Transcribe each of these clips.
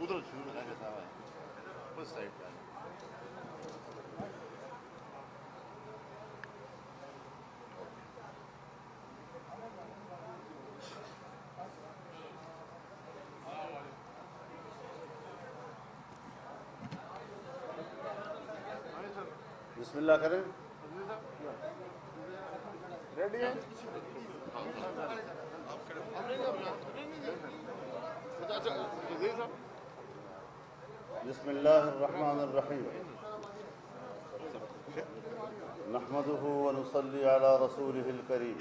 ادھر شروع میں صاحب ہے اس سائڈ پہ بسم اللہ کریں. ریڈی ہے؟ بسم اللہ الرحمن الرحیم. نحمده ونصلي على رسوله الکریم.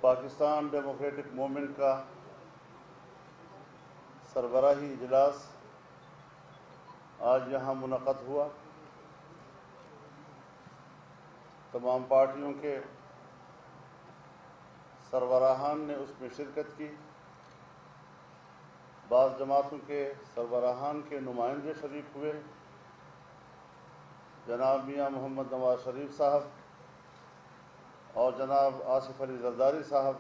پاکستان ڈیموکریٹک موومنٹ کا سربراہی اجلاس آج یہاں منعقد ہوا. تمام پارٹیوں کے سربراہان نے اس میں شرکت کی. بعض جماعتوں کے سربراہان کے نمائندے شریک ہوئے. جناب میاں محمد نواز شریف صاحب اور جناب آصف علی زرداری صاحب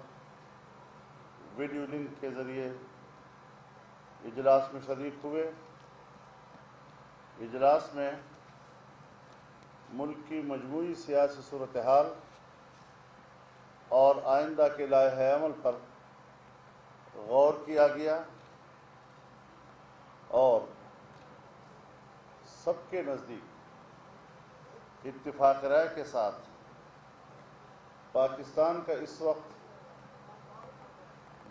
ویڈیو لنک کے ذریعے اجلاس میں شریک ہوئے. اجلاس میں ملک کی مجموعی سیاسی صورتحال اور آئندہ کے لائحہ عمل پر غور کیا گیا اور سب کے نزدیک اتفاق رائے کے ساتھ پاکستان کا اس وقت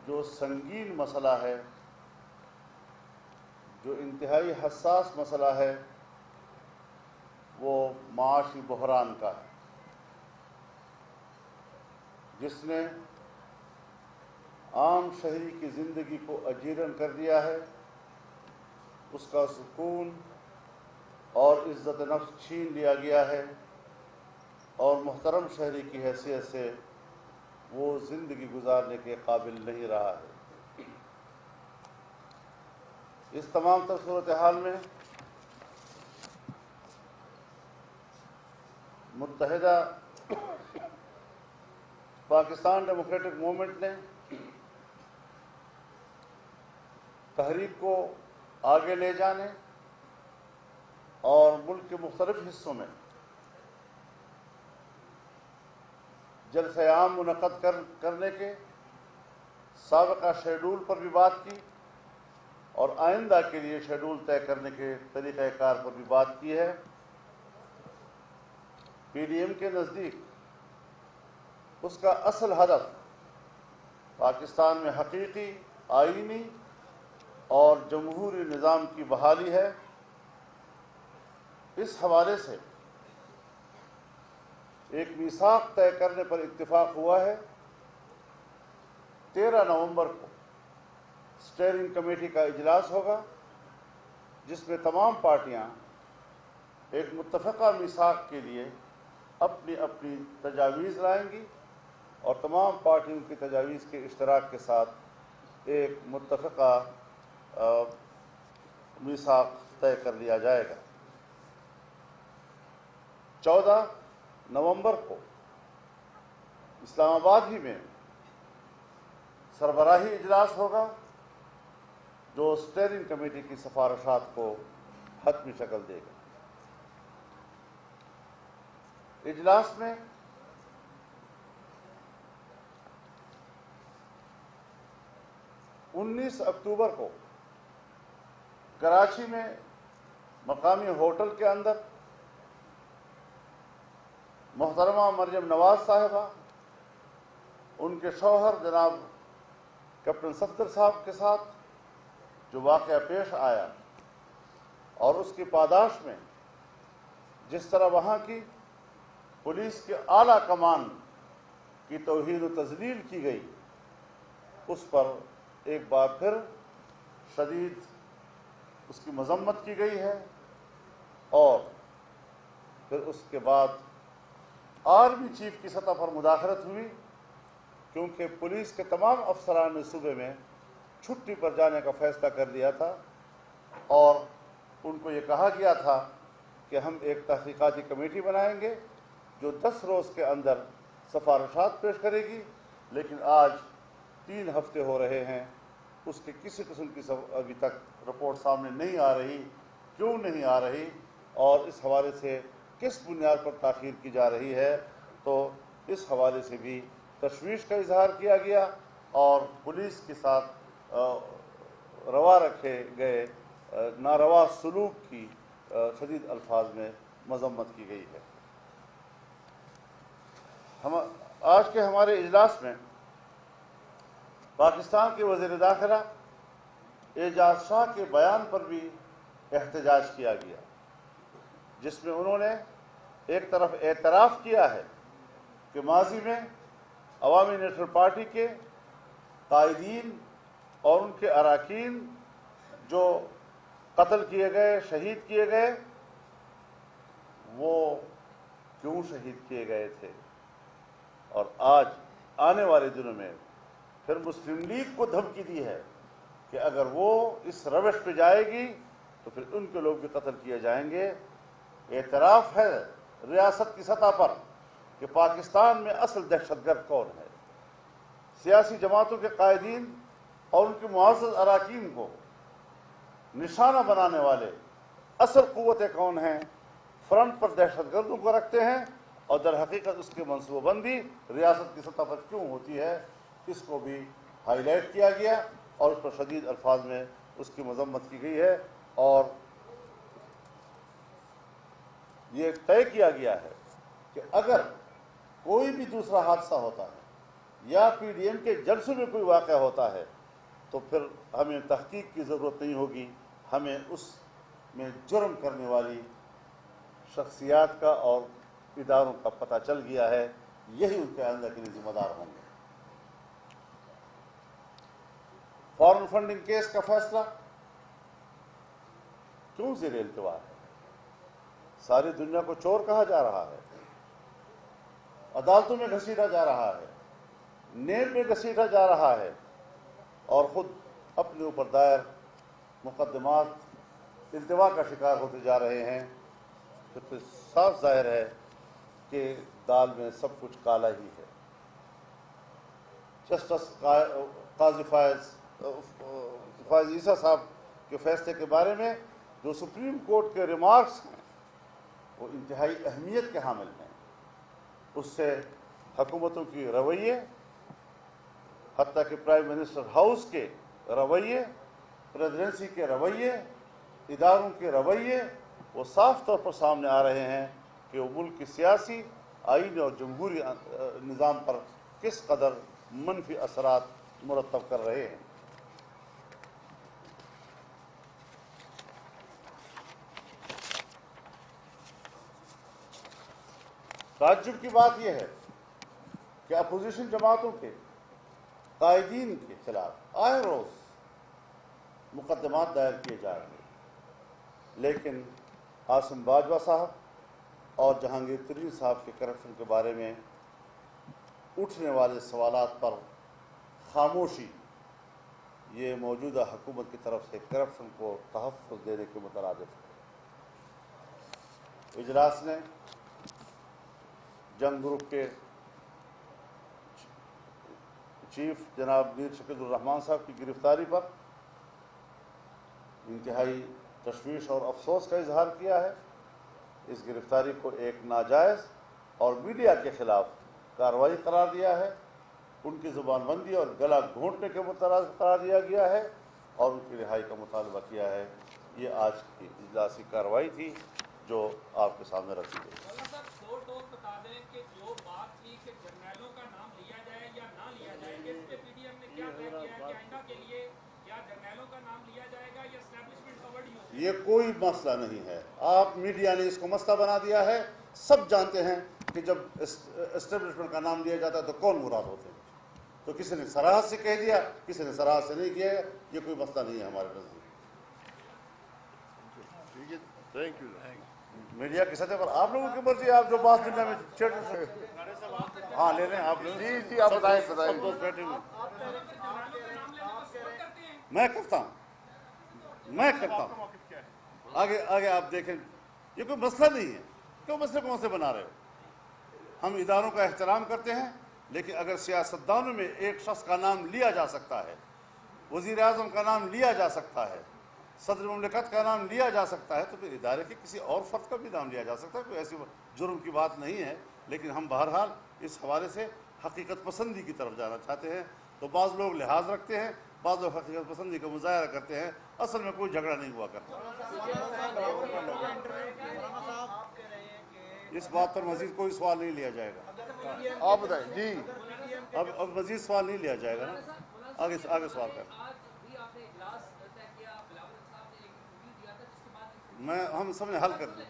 جو سنگین مسئلہ ہے، جو انتہائی حساس مسئلہ ہے، وہ معاشی بحران کا ہے، جس نے عام شہری کی زندگی کو اجیرن کر دیا ہے. اس کا سکون اور عزت نفس چھین لیا گیا ہے اور محترم شہری کی حیثیت سے وہ زندگی گزارنے کے قابل نہیں رہا ہے. اس تمام تر صورتحال میں متحدہ پاکستان ڈیموکریٹک موومنٹ نے تحریک کو آگے لے جانے اور ملک کے مختلف حصوں میں جلسہ عام منعقد کرنے کے سابقہ شیڈول پر بھی بات کی اور آئندہ کے لیے شیڈول طے کرنے کے طریقہ کار پر بھی بات کی ہے. پی ڈی ایم کے نزدیک اس کا اصل ہدف پاکستان میں حقیقی آئینی اور جمہوری نظام کی بحالی ہے. اس حوالے سے ایک میثاق طے کرنے پر اتفاق ہوا ہے. 13 نومبر کو اسٹیئرنگ کمیٹی کا اجلاس ہوگا جس میں تمام پارٹیاں ایک متفقہ میثاق کے لیے اپنی اپنی تجاویز لائیں گی اور تمام پارٹیوں کی تجاویز کے اشتراک کے ساتھ ایک متفقہ میثاق طے کر لیا جائے گا. 14 نومبر کو اسلام آباد ہی میں سربراہی اجلاس ہوگا جو اسٹیئرنگ کمیٹی کی سفارشات کو حتمی شکل دے گا. اجلاس میں انیس اکتوبر کو کراچی میں مقامی ہوٹل کے اندر محترمہ مریم نواز صاحبہ، ان کے شوہر جناب کیپٹن صفدر صاحب کے ساتھ جو واقعہ پیش آیا اور اس کی پاداش میں جس طرح وہاں کی پولیس کے اعلیٰ کمان کی توہین و تذلیل کی گئی، اس پر ایک بار پھر شدید اس کی مذمت کی گئی ہے. اور پھر اس کے بعد آرمی چیف کی سطح پر مداخلت ہوئی کیونکہ پولیس کے تمام افسران نے صوبے میں چھٹی پر جانے کا فیصلہ کر لیا تھا اور ان کو یہ کہا گیا تھا کہ ہم ایک تحقیقاتی کمیٹی بنائیں گے جو 10 روز کے اندر سفارشات پیش کرے گی. لیکن آج 3 ہفتے ہو رہے ہیں اس کے کسی قسم کی ابھی تک رپورٹ سامنے نہیں آ رہی. کیوں نہیں آ رہی اور اس حوالے سے کس بنیاد پر تاخیر کی جا رہی ہے؟ تو اس حوالے سے بھی تشویش کا اظہار کیا گیا اور پولیس کے ساتھ روا رکھے گئے ناروا سلوک کی شدید الفاظ میں مذمت کی گئی ہے. آج کے ہمارے اجلاس میں پاکستان کے وزیر داخلہ اعجاز شاہ کے بیان پر بھی احتجاج کیا گیا، جس میں انہوں نے ایک طرف اعتراف کیا ہے کہ ماضی میں عوامی نیشنل پارٹی کے قائدین اور ان کے اراکین جو قتل کیے گئے، شہید کیے گئے، وہ کیوں شہید کیے گئے تھے، اور آج آنے والے دنوں میں پھر مسلم لیگ کو دھمکی دی ہے کہ اگر وہ اس روش پہ جائے گی تو پھر ان کے لوگ بھی قتل کیے جائیں گے. اعتراف ہے ریاست کی سطح پر کہ پاکستان میں اصل دہشت گرد کون ہے. سیاسی جماعتوں کے قائدین اور ان کے معزز اراکین کو نشانہ بنانے والے اصل قوتیں کون ہیں؟ فرنٹ پر دہشت گردوں کو رکھتے ہیں اور در حقیقت اس کی منصوبہ بندی ریاست کی سطح پر کیوں ہوتی ہے، اس کو بھی ہائی لائٹ کیا گیا اور اس پر شدید الفاظ میں اس کی مذمت کی گئی ہے. اور یہ طے کیا گیا ہے کہ اگر کوئی بھی دوسرا حادثہ ہوتا ہے یا پی ڈی ایم کے جلسوں میں کوئی واقعہ ہوتا ہے تو پھر ہمیں تحقیق کی ضرورت نہیں ہوگی، ہمیں اس میں جرم کرنے والی شخصیات کا اور اداروں کا پتہ چل گیا ہے، یہی ان کے آئندہ کے لیے ذمہ دار ہوں گے. فارن فنڈنگ کیس کا فیصلہ کیوں زیر التوا ہے؟ ساری دنیا کو چور کہا جا رہا ہے، عدالتوں میں گھسیٹا جا رہا ہے، نیب میں گھسیٹا جا رہا ہے، اور خود اپنے اوپر دائر مقدمات التوا کا شکار ہوتے جا رہے ہیں. تو صاف ظاہر ہے کہ دال میں سب کچھ کالا ہی ہے. جسٹس قاضی فائز عیسیٰ صاحب کے فیصلے کے بارے میں جو سپریم کورٹ کے ریمارکس ہیں وہ انتہائی اہمیت کے حامل ہیں. اس سے حکومتوں کی رویے، حتیٰ کہ پرائم منسٹر ہاؤس کے رویے، پریزیڈنسی کے رویے، اداروں کے رویے، وہ صاف طور پر سامنے آ رہے ہیں کہ وہ ملک کی سیاسی، آئینی اور جمہوری نظام پر کس قدر منفی اثرات مرتب کر رہے ہیں. تعجب کی بات یہ ہے کہ اپوزیشن جماعتوں کے قائدین کے خلاف آئے روز مقدمات دائر کیے جا رہے ہیں، لیکن عاصم باجوہ صاحب اور جہانگیر ترین صاحب کے کرپشن کے بارے میں اٹھنے والے سوالات پر خاموشی یہ موجودہ حکومت کی طرف سے کرپشن کو تحفظ دینے کے مترادف ہے. اجلاس نے جنگ گروپ کے چیف جناب میر شکیل الرحمان صاحب کی گرفتاری پر انتہائی تشویش اور افسوس کا اظہار کیا ہے. اس گرفتاری کو ایک ناجائز اور میڈیا کے خلاف کارروائی قرار دیا ہے. ان کی زبان بندی اور گلا گھونٹنے کے مترادف قرار دیا گیا ہے اور ان کی رہائی کا مطالبہ کیا ہے. یہ آج کی اجلاسی کارروائی تھی جو آپ کے سامنے رکھی گئی. بتا دیں کہ جو بات تھی کہ جرنیلوں کا نام لیا جائے یا نہ لیا جائے، اس پہ پی ڈی ایم نے کیا طے کیا ہے کہ آئندہ کے لیے یا جرنیلوں کا نام لیا جائے گا یا اسٹیبلشمنٹ کا ورڈ یوز ہوگا؟ یہ کوئی مسئلہ نہیں ہے. آپ میڈیا نے اس کو مسئلہ بنا دیا ہے. سب جانتے ہیں کہ جب اسٹیبلشمنٹ کا نام لیا جاتا ہے تو کون مراد ہوتے ہیں. تو کسی نے صراحت سے کہہ دیا، کسی نے صراحت سے نہیں کیا. یہ کوئی مسئلہ نہیں ہے ہمارے نزدیک. Thank you. میڈیا کی سطح پر آپ لوگوں کی مرضی، آپ جو بات دنیا میں چھیڑ سکتے. ہاں لے لیں آپ. جی آپ بتائیں. سب دوست بیٹھے ہوئے. میں کرتا ہوں. آگے آپ دیکھیں. یہ کوئی مسئلہ نہیں ہے. کیوں مسئلے کون سے بنا رہے ہو؟ ہم اداروں کا احترام کرتے ہیں، لیکن اگر سیاستدانوں میں ایک شخص کا نام لیا جا سکتا ہے وزیر اعظم کا نام لیا جا سکتا ہے، صدر مملکت کا نام لیا جا سکتا ہے، تو پھر ادارے کے کسی اور فرد کا بھی نام لیا جا سکتا ہے، کوئی ایسی جرم کی بات نہیں ہے۔ لیکن ہم بہرحال اس حوالے سے حقیقت پسندی کی طرف جانا چاہتے ہیں، تو بعض لوگ لحاظ رکھتے ہیں، بعض لوگ حقیقت پسندی کا مظاہرہ کرتے ہیں، اصل میں کوئی جھگڑا نہیں ہوا کرتا۔ اس بات پر مزید کوئی سوال نہیں لیا جائے گا۔ آپ بتائیں جی۔ اب مزید سوال نہیں لیا جائے گا نا، آگے سوال کریں۔ ہم سب نے حل کر دیا،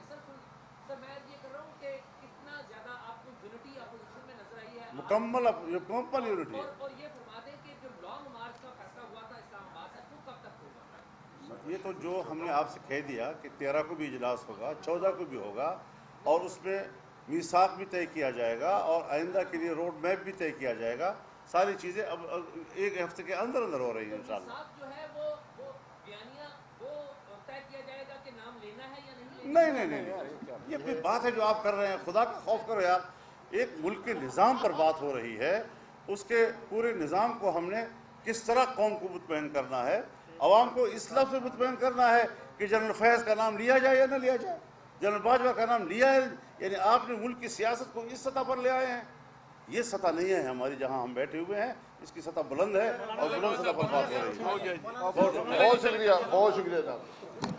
مکمل یونٹی ہے۔ یہ تو جو ہم نے آپ سے کہہ دیا کہ 13 کو بھی اجلاس ہوگا، 14 کو بھی ہوگا، اور اس میں میثاق بھی طے کیا جائے گا اور آئندہ کے لیے روڈ میپ بھی طے کیا جائے گا۔ ساری چیزیں اب ایک ہفتے کے اندر اندر ہو رہی ہیں انشاءاللہ۔ نہیں، یہ کوئی بات ہے جو آپ کر رہے ہیں، خدا کا خوف کرو یار۔ ایک ملک کے نظام پر بات ہو رہی ہے، اس کے پورے نظام کو ہم نے کس طرح قوم کو مطمئن کرنا ہے، عوام کو اس لفظ سے مطمئن کرنا ہے کہ جنرل فیض کا نام لیا جائے یا نہ لیا جائے۔ جنرل باجوہ کا نام لیا ہے، یعنی آپ نے ملک کی سیاست کو اس سطح پر لے آئے ہیں۔ یہ سطح نہیں ہے ہماری جہاں ہم بیٹھے ہوئے ہیں، اس کی سطح بلند ہے اور بلند سطح پر بات ہو رہی ہے۔ بہت شکریہ، بہت شکریہ جناب۔